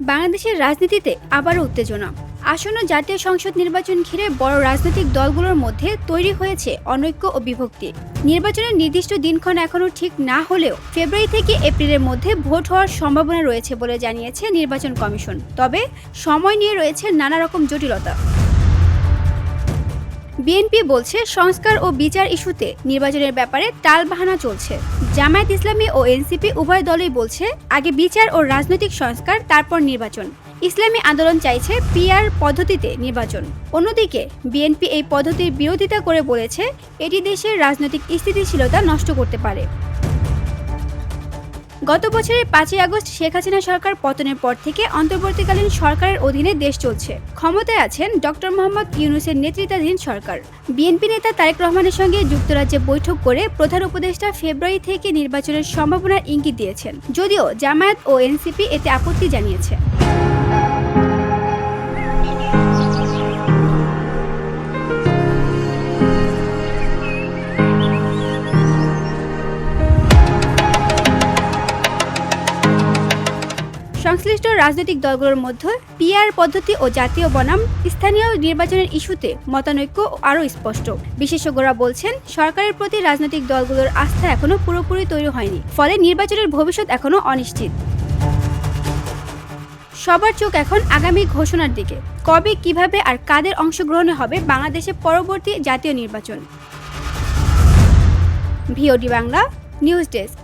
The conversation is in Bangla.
বাংলাদেশের রাজনীতিতে আবারও উত্তেজনা। আসন্ন জাতীয় সংসদ নির্বাচন ঘিরে বড় রাজনৈতিক দলগুলোর মধ্যে তৈরি হয়েছে অনৈক্য ও বিভক্তি। নির্বাচনের নির্দিষ্ট দিনক্ষণ এখনও ঠিক না হলেও ফেব্রুয়ারি থেকে এপ্রিলের মধ্যে ভোট হওয়ার সম্ভাবনা রয়েছে বলে জানিয়েছে নির্বাচন কমিশন। তবে সময় নিয়ে রয়েছে নানা রকম জটিলতা। বিএনপি বলছে সংস্কার ও বিচার ইস্যুতে নির্বাচনের ব্যাপারে টালবাহানা চলছে। জামায়াত ইসলামী ও এনসিপি উভয় দলই বলছে আগে বিচার ও রাজনৈতিক সংস্কার, তারপর নির্বাচন। ইসলামী আন্দোলন চাইছে পিআর পদ্ধতিতে নির্বাচন। অন্যদিকে বিএনপি এই পদ্ধতির বিরোধিতা করে বলেছে এটি দেশের রাজনৈতিক স্থিতিশীলতা নষ্ট করতে পারে। গত বছরের 5ই আগস্ট শেখ হাসিনা সরকার পতনের পর থেকে অন্তর্বর্তীকালীন সরকারের অধীনে দেশ চলছে। ক্ষমতায় আছেন ডক্টর মোহাম্মদ ইউনূসের নেতৃত্বাধীন সরকার। বিএনপি নেতা তারেক রহমানের সঙ্গে যুক্তরাজ্যে বৈঠক করে প্রধান উপদেষ্টা ফেব্রুয়ারি থেকে নির্বাচনের সম্ভাবনার ইঙ্গিত দিয়েছেন, যদিও জামায়াত ও এনসিপি এতে আপত্তি জানিয়েছে। সংশ্লিষ্ট রাজনৈতিক দলগুলোর মধ্যে পিআর পদ্ধতি ও জাতীয় বনাম স্থানীয় নির্বাচনের ইস্যুতে মতানৈক্য আরও স্পষ্ট। বিশেষজ্ঞরা বলছেন সরকারের প্রতি রাজনৈতিক দলগুলোর আস্থা এখনও পুরোপুরি তৈরি হয়নি, ফলে নির্বাচনের ভবিষ্যৎ এখনও অনিশ্চিত। সবার চোখ এখন আগামী ঘোষণার দিকে, কবে, কিভাবে আর কাদের অংশগ্রহণে হবে বাংলাদেশের পরবর্তী জাতীয় নির্বাচন। VOD Bangla news desk.